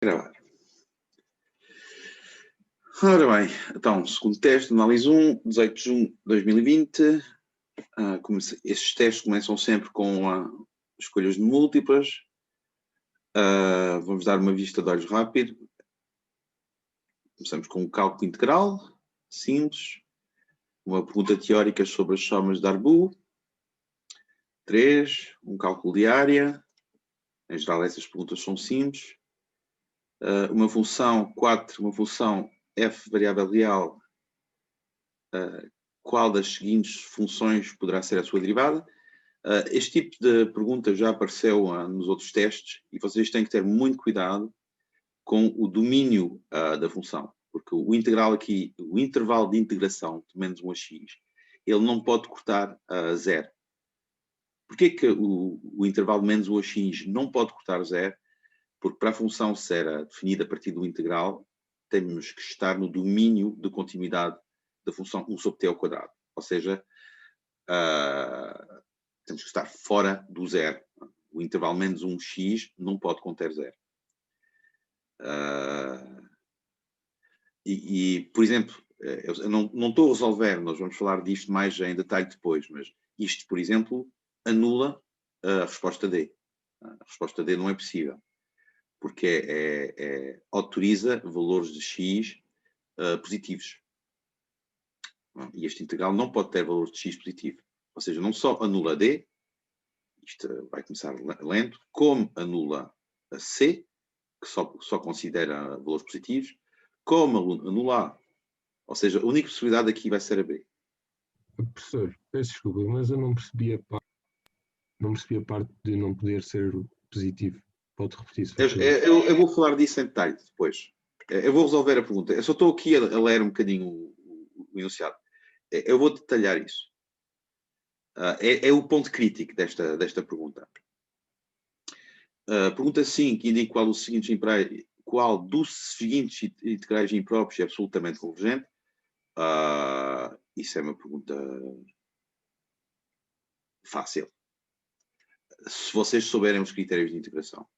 Gravar. Ora bem, então, segundo teste, análise 1, 18 de junho de 2020. Estes testes começam sempre com escolhas de múltiplas. Vamos dar uma vista de olhos rápido. Começamos com um cálculo integral, simples. Uma pergunta teórica sobre as somas de Darboux. 3, um cálculo de área. Em geral, essas perguntas são simples. Uma função 4, uma função f variável real. Qual das seguintes funções poderá ser a sua derivada? Este tipo de pergunta já apareceu nos outros testes e vocês têm que ter muito cuidado com o domínio da função, porque o integral aqui, o intervalo de integração de menos 1 a x, ele não pode cortar a zero. Porquê que o intervalo de menos 1 a x não pode cortar a zero? Porque para a função ser definida a partir do integral, temos que estar no domínio de continuidade da função 1 sobre t ao quadrado. Ou seja, temos que estar fora do zero. O intervalo menos 1x não pode conter zero. Por exemplo, eu não estou a resolver, nós vamos falar disto mais em detalhe depois, mas isto, por exemplo, anula a resposta D. A resposta D não é possível, porque autoriza valores de x positivos. E este integral não pode ter valores de x positivo. Ou seja, não só anula D, isto vai começar lento, como anula a C, que só considera valores positivos, como anula A. Ou seja, a única possibilidade aqui vai ser a B. Professor, peço desculpa, mas eu não percebi a parte de não poder ser positivo. Pode repetir isso? Eu vou falar disso em detalhe depois. Eu vou resolver a pergunta. Eu só estou aqui a ler um bocadinho o enunciado. Eu vou detalhar isso. É o ponto crítico desta pergunta. Pergunta 5 indica qual dos seguintes integrais impróprios é absolutamente convergente. Isso é uma pergunta fácil. Se vocês souberem os critérios de integração.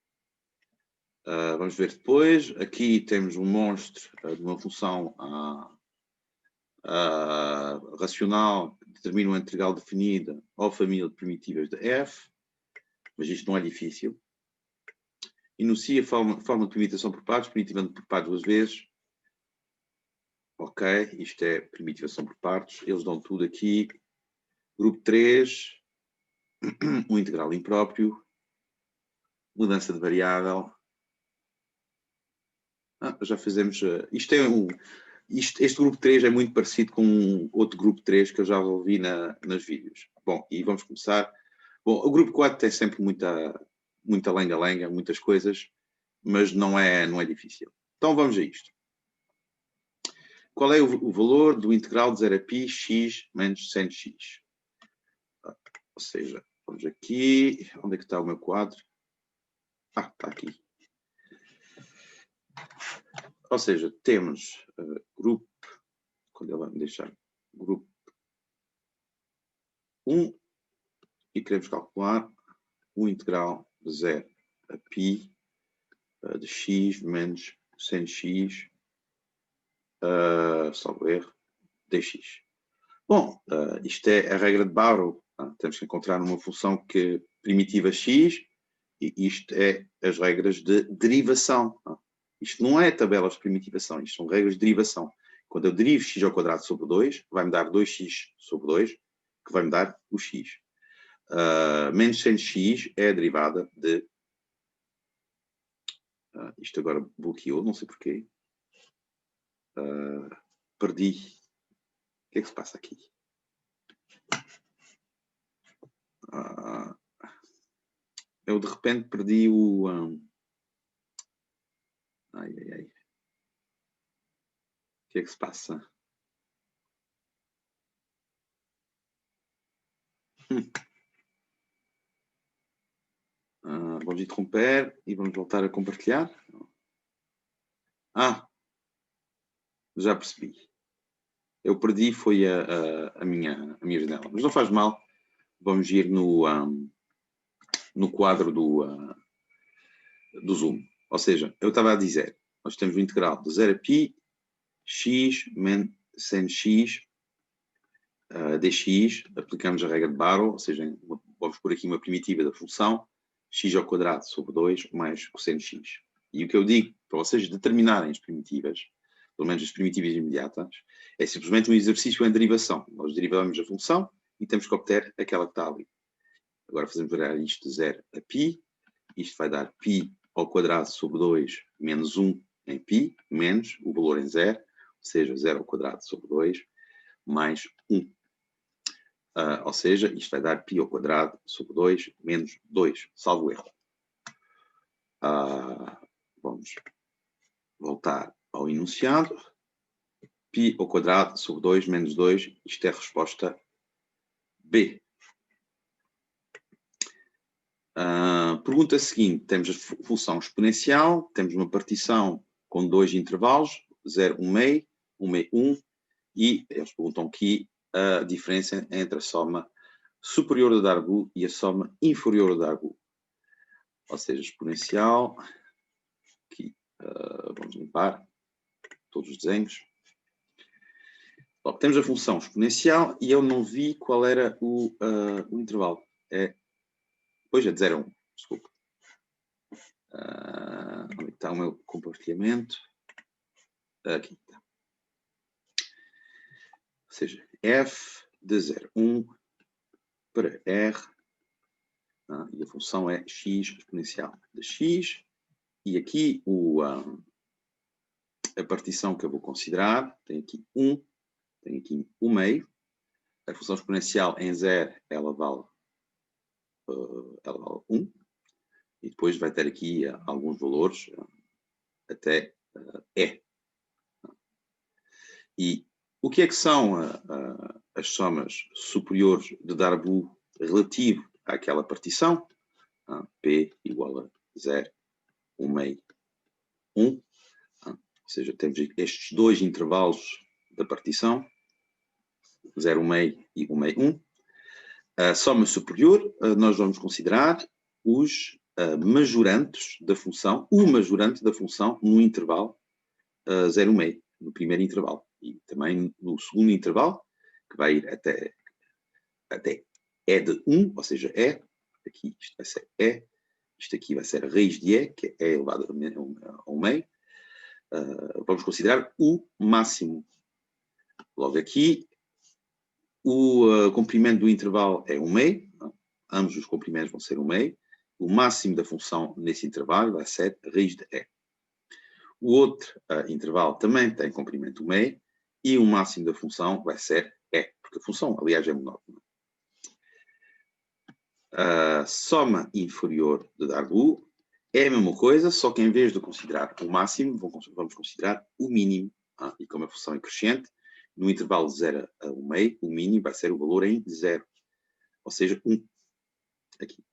Vamos ver depois. Aqui temos um monstro de uma função racional que determina uma integral definida ou família de primitivas de f. Mas isto não é difícil. Enuncia forma de primitivação por pares, primitivando por pares duas vezes. Ok, isto é primitivação por partes. Eles dão tudo aqui. Grupo 3, um integral impróprio, mudança de variável. Já fizemos. Este grupo 3 é muito parecido com outro grupo 3 que eu já resolvi nos vídeos. Bom, e vamos começar. Bom, o grupo 4 tem sempre muita lenga-lenga, muitas coisas, mas não é difícil. Então vamos a isto. Qual é o valor do integral de 0 a π x menos sin x? Ou seja, vamos aqui. Onde é que está o meu quadro? Está aqui. Ou seja, temos grupo, quando ele vai me deixar, grupo 1, e queremos calcular o integral de 0 a π de x menos sin x, salvo erro, dx. Bom, isto é a regra de Barrow. Temos que encontrar uma função que primitiva x, e isto é as regras de derivação. Isto não é tabelas de primitivação, isto são regras de derivação. Quando eu derivo x ao quadrado sobre 2, vai-me dar 2x sobre 2, que vai-me dar o x. Menos sin x é a derivada de... isto agora bloqueou, não sei porquê. Perdi. O que é que se passa aqui? Eu de repente perdi o... Ai. O que é que se passa? Vamos interromper e vamos voltar a compartilhar. Já percebi. Eu perdi foi a minha janela. Mas não faz mal. Vamos ir no quadro do Zoom. Ou seja, eu estava a dizer, nós temos o integral de 0 a π, x menos sin x dx, aplicamos a regra de Barrow, ou seja, vamos pôr aqui uma primitiva da função x ao quadrado sobre 2 mais cosseno x. E o que eu digo para vocês determinarem as primitivas, pelo menos as primitivas imediatas, é simplesmente um exercício em derivação. Nós derivamos a função e temos que obter aquela que está ali. Agora fazemos variar isto de 0 a π, isto vai dar π ao quadrado sobre 2 menos 1 em π, menos o valor em 0, ou seja, 0 ao quadrado sobre 2, mais 1. Ou seja, isto vai dar π ao quadrado sobre 2 menos 2, salvo erro. Vamos voltar ao enunciado. π ao quadrado sobre 2 menos 2, isto é a resposta B. Pergunta seguinte, temos a função exponencial, temos uma partição com dois intervalos, 0, 1 meio, 1 meio, 1, e eles perguntam aqui a diferença entre a soma superior do Darboux e a soma inferior do Darboux. Ou seja, exponencial, aqui vamos limpar todos os desenhos. Bom, temos a função exponencial e eu não vi qual era o intervalo. Pois é, de 0 a 1, desculpa. Onde está o meu compartilhamento? Aqui está. Ou seja, f de 0 a 1 para r, e a função é x exponencial de x, e aqui a partição que eu vou considerar tem aqui 1, tem aqui 1 meio, a função exponencial em 0 ela vale 1, e depois vai ter aqui alguns valores até e. E o que é que são as somas superiores de Darboux relativo àquela partição? P igual a 0, 1 meio, 1. Ou seja, temos estes dois intervalos da partição, 0, 1 meio e 1 meio, 1. A soma superior, nós vamos considerar os majorantes da função, o majorante da função no intervalo 0, 1 meio, no primeiro intervalo. E também no segundo intervalo, que vai ir até e de 1, ou seja, e, aqui isto vai ser e, isto aqui vai ser a raiz de e, que é elevado a 1 meio. Vamos considerar o máximo. Logo aqui, o comprimento do intervalo é 1 meio, ambos os comprimentos vão ser 1 meio. O máximo da função nesse intervalo vai ser a raiz de e. O outro intervalo também tem comprimento 1 meio, e o máximo da função vai ser e, porque a função, aliás, é monótona. A soma inferior de Darboux é a mesma coisa, só que em vez de considerar o máximo, vamos considerar o mínimo. E como a função é crescente, no intervalo de 0 a 1 meio, o mínimo vai ser o valor em 0. Ou seja, 1. Aqui.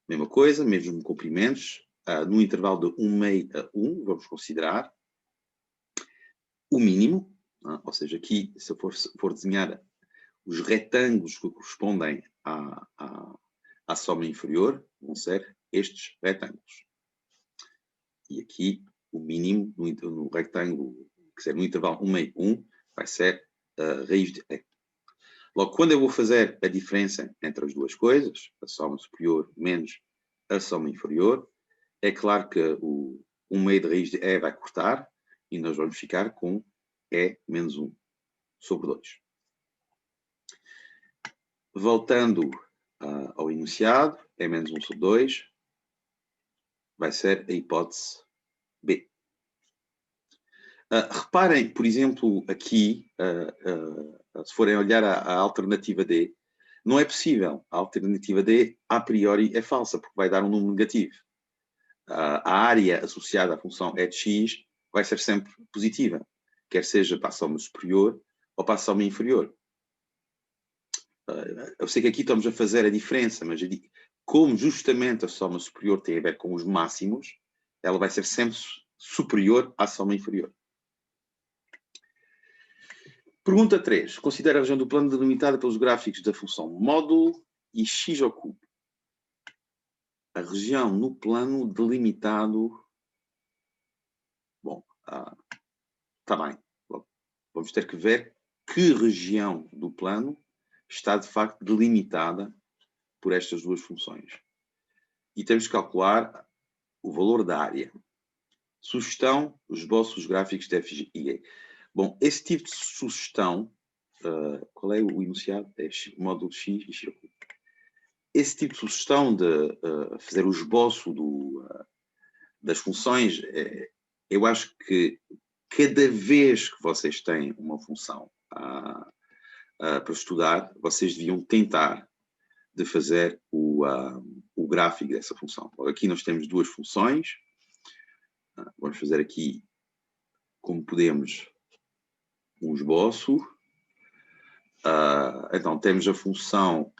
Mesma coisa, mesmo comprimentos. No intervalo de 1 meio a 1, vamos considerar o mínimo. Ou seja, aqui, se eu for desenhar os retângulos que correspondem à soma inferior, vão ser estes retângulos. E aqui, o mínimo no retângulo, que será no intervalo 1 meio, 1, vai ser a raiz de e. Logo, quando eu vou fazer a diferença entre as duas coisas, a soma superior menos a soma inferior, é claro que o 1 meio de raiz de e vai cortar, e nós vamos ficar com e menos 1 sobre 2. Voltando ao enunciado, e menos 1 sobre 2 vai ser a hipótese B. Reparem, por exemplo, aqui, se forem olhar a alternativa D, não é possível. A alternativa D, a priori, é falsa, porque vai dar um número negativo. A área associada à função e de x vai ser sempre positiva, quer seja para a soma superior ou para a soma inferior. Eu sei que aqui estamos a fazer a diferença, mas eu digo, como justamente a soma superior tem a ver com os máximos, ela vai ser sempre superior à soma inferior. Pergunta 3. Considera a região do plano delimitada pelos gráficos da função módulo e x ao cubo. A região no plano delimitado Está bem. Vamos ter que ver que região do plano está, de facto, delimitada por estas duas funções. E temos que calcular o valor da área. Sugestão, esboços gráficos de F e E. Bom, esse tipo de sugestão, qual é o enunciado? É módulo X e X. Esse tipo de sugestão de fazer o esboço das funções, eu acho que cada vez que vocês têm uma função para estudar, vocês deviam tentar de fazer o gráfico dessa função. Aqui nós temos duas funções. Vamos fazer aqui, como podemos, um esboço. Então, temos a função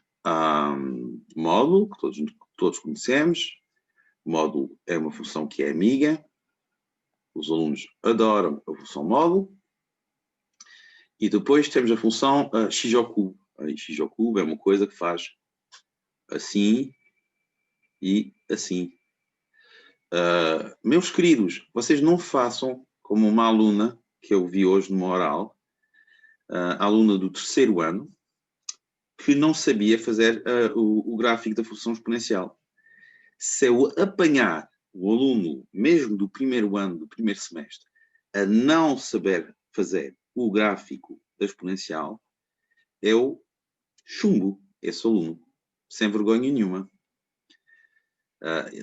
módulo, que todos conhecemos. Módulo é uma função que é amiga. Os alunos adoram a função módulo. E depois temos a função x ao cubo. X ao cubo é uma coisa que faz assim e assim. Meus queridos, vocês não façam como uma aluna que eu vi hoje numa oral, aluna do 3º ano, que não sabia fazer o gráfico da função exponencial. Se eu apanhar o aluno, mesmo do 1º ano, do 1º semestre, a não saber fazer o gráfico da exponencial, eu chumbo esse aluno, sem vergonha nenhuma.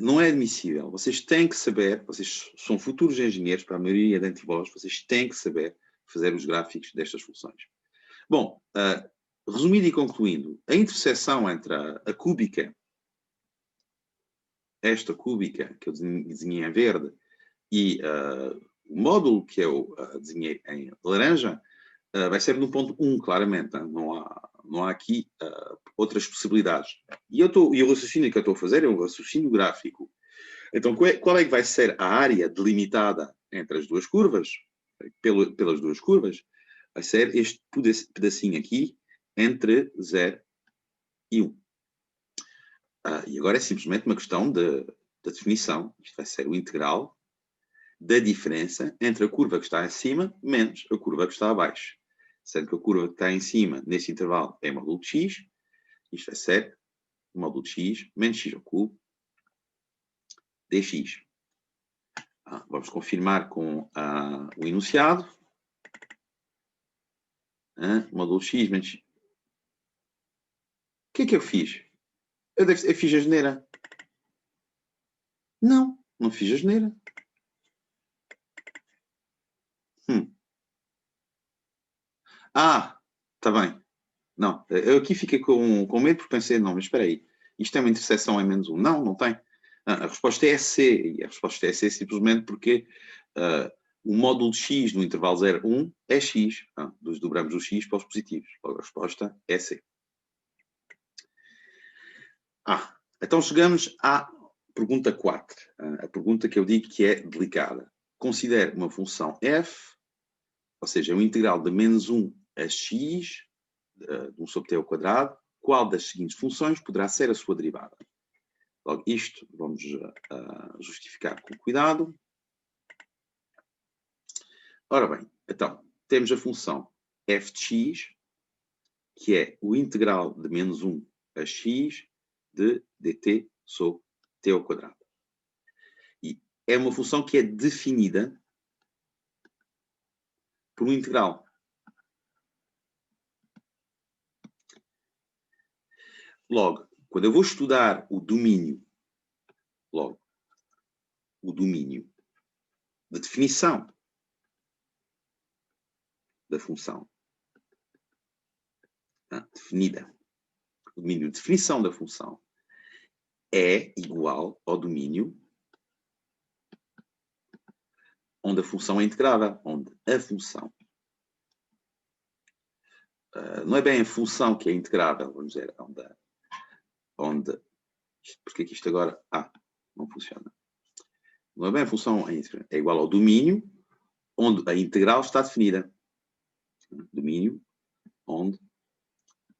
Não é admissível. Vocês têm que saber, vocês são futuros engenheiros, para a maioria dentre vós, vocês têm que saber fazer os gráficos destas funções. Bom, resumindo e concluindo, a interseção entre a cúbica, esta cúbica que eu desenhei em verde, e o módulo que eu desenhei em laranja, vai ser no ponto 1, claramente. Não há aqui outras possibilidades. E o raciocínio que eu estou a fazer é um raciocínio gráfico. Então, qual é que vai ser a área delimitada entre as duas curvas? Pelas duas curvas? Vai ser este pedacinho aqui, entre 0 e 1. E agora é simplesmente uma questão de definição. Isto vai ser o integral da diferença entre a curva que está acima menos a curva que está abaixo. Sendo que a curva que está em cima, nesse intervalo, é módulo de x. Isto vai ser módulo de x menos x ao cubo dx. Vamos confirmar com o enunciado. Módulo de x menos... O que é que eu fiz? Eu fiz a geneira. Não fiz a geneira. Está bem. Não, eu aqui fiquei com medo porque pensei, não, mas espera aí, isto é uma interseção em menos 1. Não tem. A resposta é C, e a resposta é C simplesmente porque o módulo de x no intervalo 0, 1 é x. Dobramos o x para os positivos. Logo, a resposta é C. Então chegamos à pergunta 4. A pergunta que eu digo que é delicada. Considere uma função f, ou seja, o integral de menos 1 a x, de 1 sobre t ao quadrado, qual das seguintes funções poderá ser a sua derivada? Logo, isto vamos justificar com cuidado. Ora bem, então, temos a função f de x, que é o integral de menos 1 a x de dt sobre t ao quadrado. E é uma função que é definida por um integral. Logo, quando eu vou estudar o domínio, de definição da função definida, o domínio de definição da função é igual ao domínio onde a função é integrada, onde a função não é bem a função que é integrável, vamos dizer, onde porque é que isto agora não funciona. Não é bem a função é igual ao domínio onde a integral está definida. Domínio onde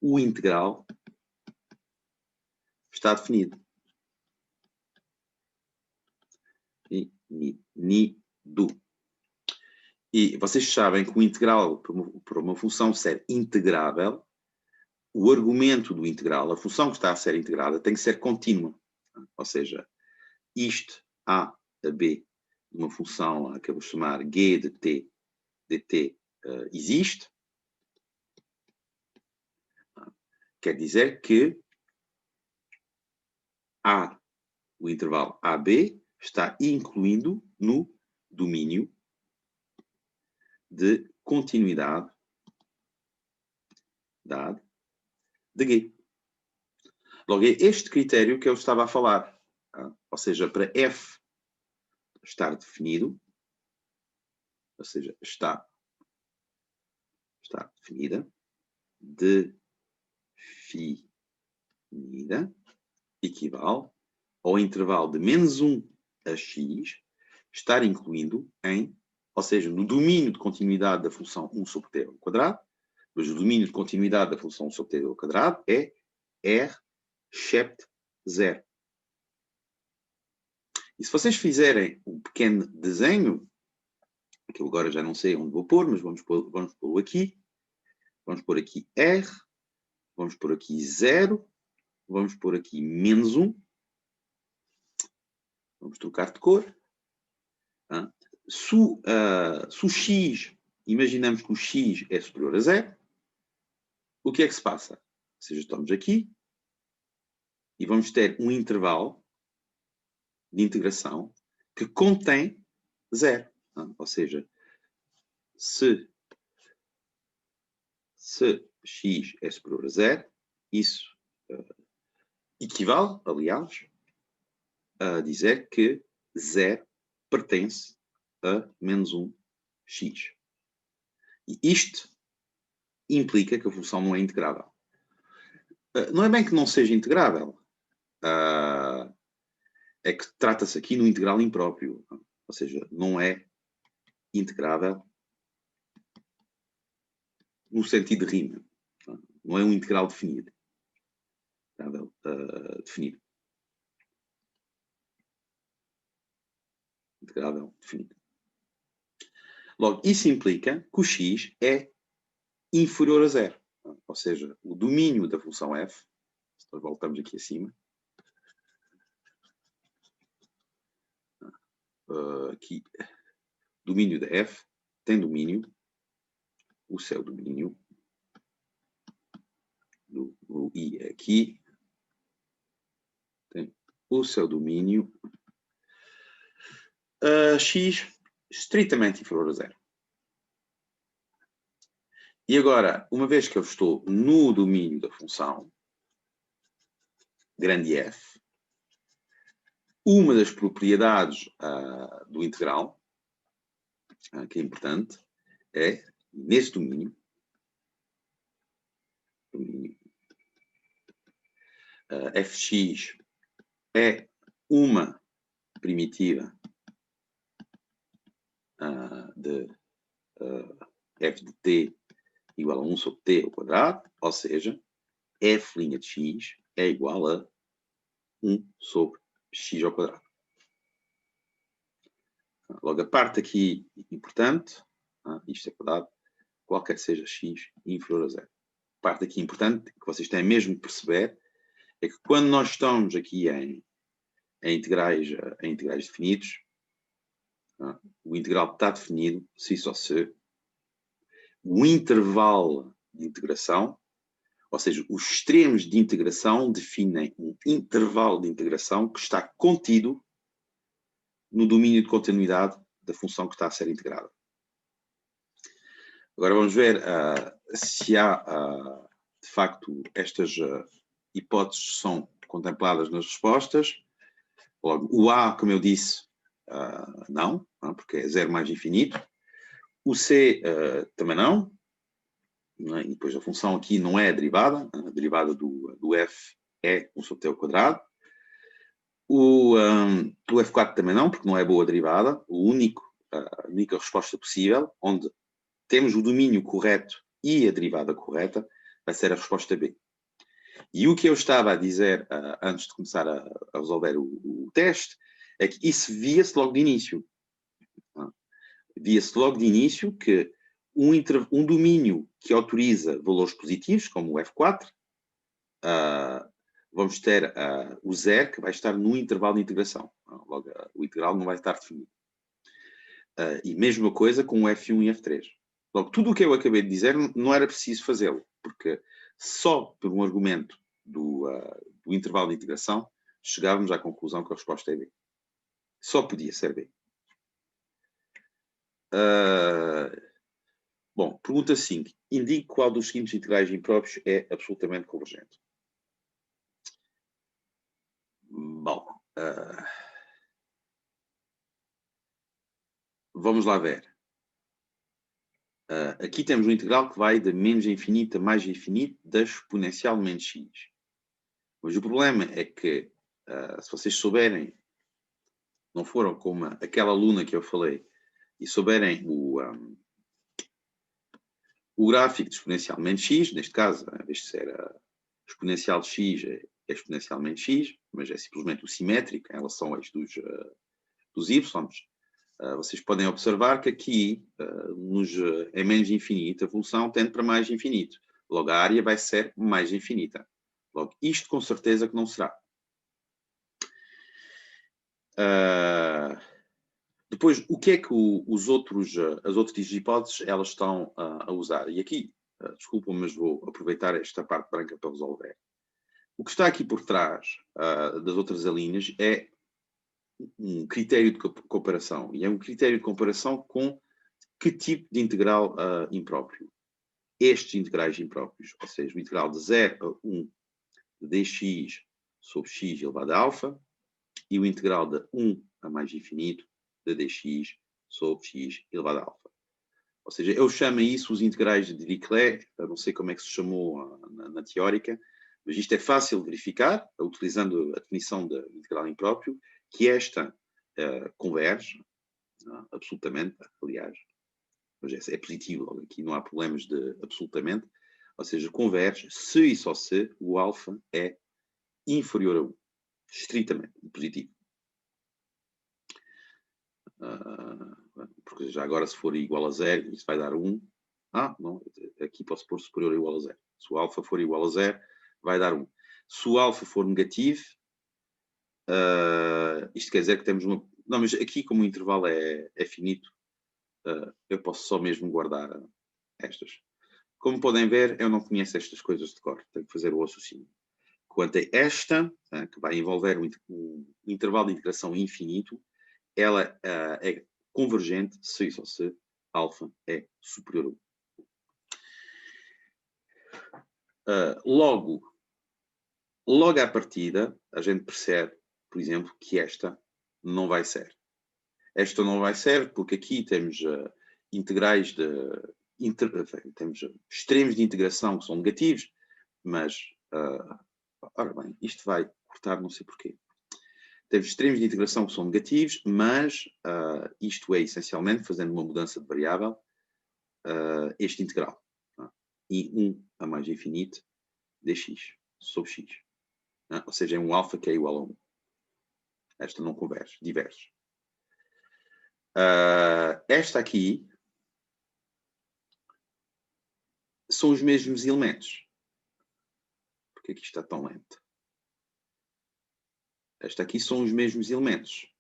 o integral está definido. Nido. E vocês sabem que o integral, para uma função ser integrável, o argumento do integral, a função que está a ser integrada, tem que ser contínua. Ou seja, isto A a B, de uma função que eu vou chamar g de t dt, existe. Quer dizer que A, o intervalo AB, está incluído no domínio de continuidade dado de G. Logo, é este critério que eu estava a falar. Ou seja, para F estar definido, ou seja, está definida, equivale ao intervalo de -1 a x estar incluído em, ou seja, no domínio de continuidade da função 1 sobre t ao quadrado, mas o domínio de continuidade da função 1 sobre t ao quadrado é R except 0. E se vocês fizerem um pequeno desenho, que eu agora já não sei onde vou pôr, mas vamos pô-lo aqui. Vamos pôr aqui R, vamos pôr aqui 0, vamos pôr aqui -1. Vamos trocar de cor. Se o x, imaginamos que o x é superior a 0, o que é que se passa? Ou seja, estamos aqui e vamos ter um intervalo de integração que contém 0. Ou seja, se x é superior a 0, isso equivale, aliás, a dizer que 0 pertence a -1x. E isto implica que a função não é integrável. Não é bem que não seja integrável. É que trata-se aqui no integral impróprio. Ou seja, não é integrável no sentido de rima. Não é um integral definido. Integrável definido. Logo, isso implica que o x é inferior a 0. Ou seja, o domínio da função f, se nós voltamos aqui acima, aqui, domínio da f tem domínio, o seu domínio, o i é aqui, tem o seu domínio x estritamente inferior a 0. E agora, uma vez que eu estou no domínio da função, grande F, uma das propriedades do integral, que é importante, é, nesse domínio fx é uma primitiva de f de t igual a 1 sobre t ao quadrado, ou seja, f' de x é igual a 1 sobre x ao quadrado. Logo, a parte aqui importante, isto é quadrado, qualquer seja x inferior a 0. A parte aqui importante, que vocês têm mesmo que perceber, é que quando nós estamos aqui em integrais definidos, o integral está definido se só se o intervalo de integração, ou seja, os extremos de integração definem um intervalo de integração que está contido no domínio de continuidade da função que está a ser integrada. Agora vamos ver se há, de facto, estas hipóteses são contempladas nas respostas. Logo, o A, como eu disse, não, porque é 0 mais infinito. O C também não. E depois a função aqui não é a derivada do f é 1 sobre t ao quadrado. O F4 também não, porque não é boa derivada. A única resposta possível, onde temos o domínio correto e a derivada correta, vai ser a resposta B. E o que eu estava a dizer antes de começar a resolver o teste é que isso via-se logo de início. via-se logo de início que um domínio que autoriza valores positivos, como o F4, vamos ter o zero, que vai estar no intervalo de integração. Logo, o integral não vai estar definido. E mesma coisa com o F1 e F3. Logo, tudo o que eu acabei de dizer não era preciso fazê-lo, porque só por um argumento do intervalo de integração chegávamos à conclusão que a resposta é B. Só podia ser B. Bom, pergunta 5. Indique qual dos seguintes integrais impróprios é absolutamente convergente. Bom, vamos lá ver. Aqui temos um integral que vai de menos infinito a mais infinito da exponencial menos x. Mas o problema é que, se vocês souberem, não foram como aquela aluna que eu falei, e souberem o gráfico de exponencial menos x, neste caso, em vez de ser exponencial de x, é exponencial menos x, mas é simplesmente o simétrico em relação ao eixo dos y. Vocês podem observar que aqui, em menos infinito, a função tende para mais infinito. Logo, a área vai ser mais infinita. Logo, isto com certeza que não será. Depois, o que é que as outras hipóteses elas estão a usar? E aqui, desculpam, mas vou aproveitar esta parte branca para resolver. O que está aqui por trás das outras linhas é um critério de comparação. E é um critério de comparação com que tipo de integral impróprio? Estes integrais impróprios, ou seja, o integral de 0 a 1 de dx sobre x elevado a alfa e o integral de 1 a mais infinito de dx sobre x elevado a alfa. Ou seja, eu chamo isso os integrais de Dirichlet, eu não sei como é que se chamou na teórica, mas isto é fácil de verificar, utilizando a definição de integral impróprio, que esta converge, absolutamente, aliás, mas é positivo, aqui não há problemas de absolutamente, ou seja, converge se e só se o alfa é inferior a 1, estritamente positivo. Porque já agora se for igual a 0, isso vai dar 1. Não, aqui posso pôr superior ou igual a 0. Se o alfa for igual a 0, vai dar 1. Se o alfa for negativo, isto quer dizer que temos uma... Não, mas aqui como o intervalo é finito, eu posso só mesmo guardar estas. Como podem ver, eu não conheço estas coisas de cor. Tenho que fazer o raciocínio. Quanto a esta, que vai envolver um intervalo de integração infinito, ela é convergente se e só se alfa é superior a 1. Logo à partida, a gente percebe, por exemplo, que esta não vai ser. Esta não vai ser porque aqui temos integrais temos extremos de integração que são negativos, mas, ora bem, isto vai cortar não sei porquê. Temos extremos de integração que são negativos, mas isto é essencialmente, fazendo uma mudança de variável, este integral. E 1 a mais infinito dx sobre x. Ou seja, é um alfa que é igual a 1. Esta não converge, diverge. Esta aqui são os mesmos elementos. Porque aqui está tão lento. Esta aqui são os mesmos elementos.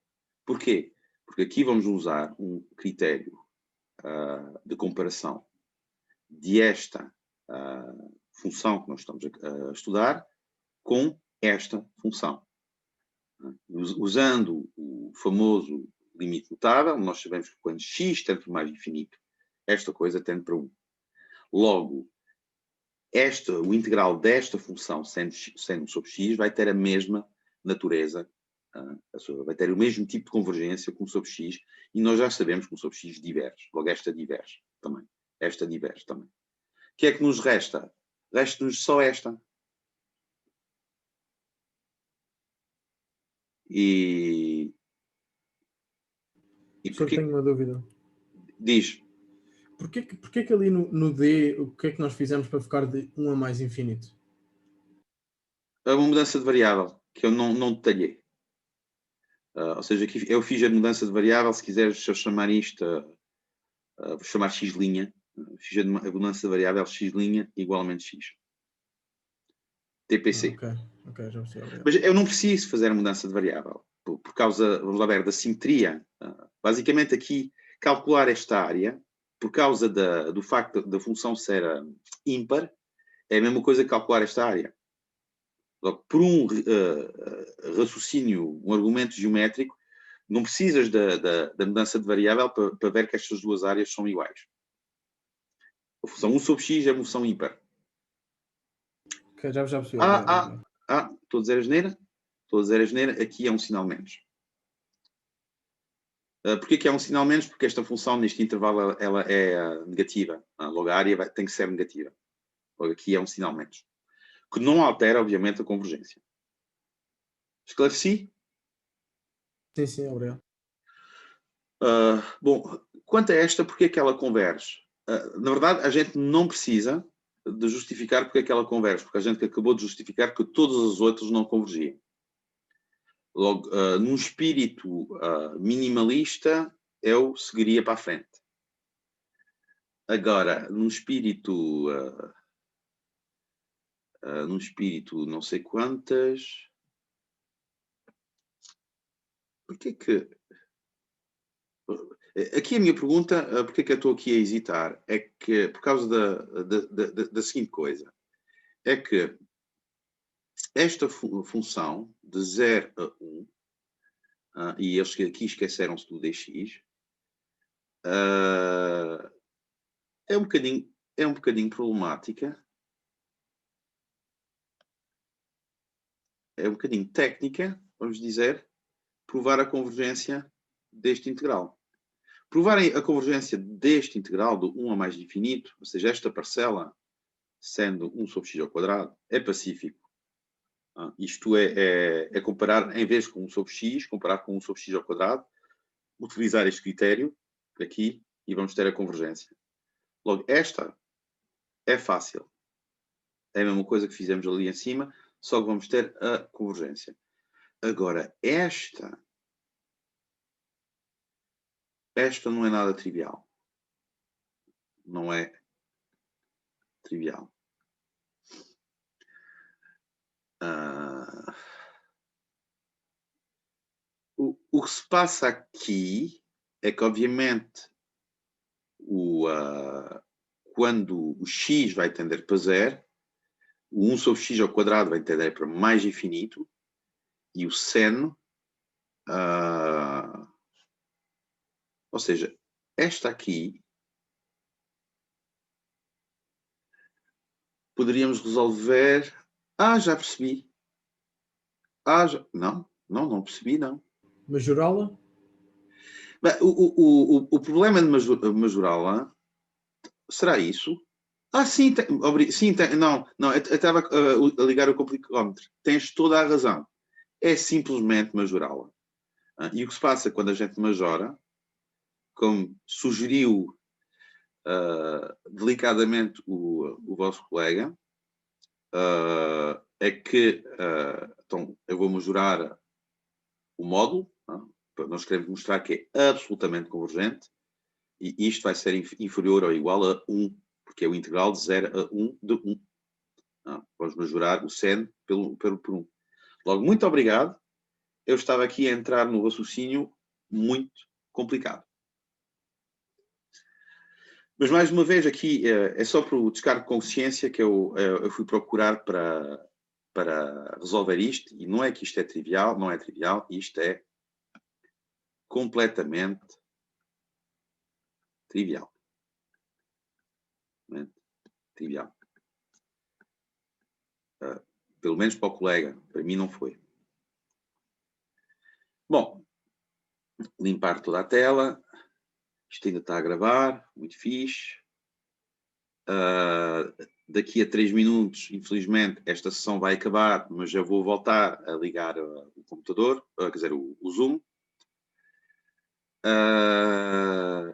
Porquê? Porque aqui vamos usar um critério de comparação de esta função que nós estamos a estudar com esta função. Usando o famoso limite notável, nós sabemos que quando x tende para mais infinito, esta coisa tende para 1. Logo, o integral desta função, sendo sobre x, vai ter a mesma natureza, vai ter o mesmo tipo de convergência como sobre x, e nós já sabemos que o sobre x diverge. Logo, esta diverge também. Esta diverge também. O que é que nos resta? Resta-nos só esta. E Só tenho uma dúvida. Diz. Porquê que ali no D, o que é que nós fizemos para ficar de 1 a mais infinito? É uma mudança de variável, que eu não detalhei. Ou seja, aqui eu fiz a mudança de variável, se quiseres chamar isto vou chamar x', a mudança da variável x' igualmente x. TPC. Ok, já percebi, obrigado. Mas eu não preciso fazer a mudança de variável, por causa, vamos lá ver, da simetria. Basicamente aqui, calcular esta área, por causa do facto da função ser ímpar, é a mesma coisa que calcular esta área. Logo, por um raciocínio, um argumento geométrico, não precisas da mudança de variável para ver que estas duas áreas são iguais. A função 1 sobre x é uma função ímpar. Ok, já percebi, obrigado. Estou a dizer asneira? Estou a dizer asneira, aqui é um sinal menos. Porquê que é um sinal menos? Porque esta função, neste intervalo, ela é negativa. Logo, a área tem que ser negativa. Logo, aqui é um sinal menos. Que não altera, obviamente, a convergência. Esclareci? Sim, obrigado. Bom, quanto a esta, porque é que ela converge? Na verdade, a gente não precisa de justificar porque é que ela converge, porque a gente acabou de justificar que todos os outros não convergiam. Logo, num espírito minimalista, eu seguiria para a frente. Agora, num espírito não sei quantas... Porquê que... Aqui a minha pergunta, porque é que eu estou aqui a hesitar, é que, por causa da seguinte coisa, é que esta função de 0 a 1, e eles aqui esqueceram-se do dx, é um bocadinho problemática, é um bocadinho técnica, vamos dizer, provar a convergência deste integral. Provar a convergência deste integral do 1 a mais infinito, ou seja, esta parcela, sendo 1 sobre x ao quadrado, é pacífico. Isto é comparar, em vez com 1 sobre x, comparar com 1 sobre x ao quadrado, utilizar este critério aqui e vamos ter a convergência. Logo, esta é fácil. É a mesma coisa que fizemos ali em cima, só que vamos ter a convergência. Agora, esta não é nada trivial. Não é trivial. O que se passa aqui é que, obviamente, quando o x vai tender para 0, o 1 sobre x ao quadrado vai tender para mais infinito e o seno, ou seja, esta aqui poderíamos resolver... já percebi. Não percebi, não. Majorá-la? O problema de majorá-la será isso? Sim, não, eu estava a ligar o complicómetro. Tens toda a razão. É simplesmente majorá-la. E o que se passa quando a gente majora, como sugeriu delicadamente o vosso colega, é que então, eu vou majorar o módulo. Nós queremos mostrar que é absolutamente convergente e isto vai ser inferior ou igual a 1, porque é o integral de 0 a 1 de 1. Vamos majorar o seno por 1. Logo, muito obrigado. Eu estava aqui a entrar no raciocínio muito complicado. Mas, mais uma vez, aqui é só para o descargo de consciência que eu fui procurar para resolver isto. E não é que isto é trivial, não é trivial. Isto é completamente trivial. Trivial. Pelo menos para o colega. Para mim não foi. Bom, limpar toda a tela. Isto ainda está a gravar. Muito fixe. Daqui a 3 minutos, infelizmente, esta sessão vai acabar, mas eu vou voltar a ligar o computador, quer dizer, o Zoom.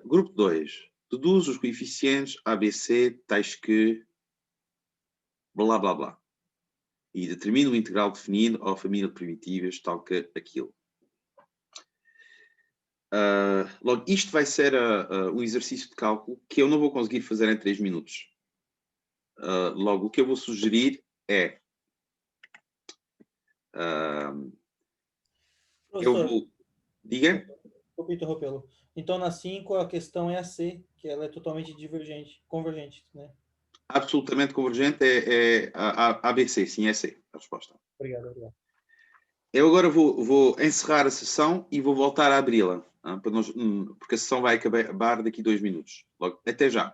Grupo 2. Deduz os coeficientes ABC tais que blá blá blá. E determina o integral definido ou a família de primitivas tal que aquilo. Logo, isto vai ser um exercício de cálculo que eu não vou conseguir fazer em 3 minutos. Logo, o que eu vou sugerir é... eu Professor, vou... Diga? vou interrompê-lo. Então, na 5, a questão é a C, que ela é totalmente convergente, né? Absolutamente convergente é a ABC, sim, é C, a resposta. Obrigado, obrigado. Eu agora vou encerrar a sessão e vou voltar a abri-la, porque a sessão vai acabar daqui 2 minutos. Logo, até já.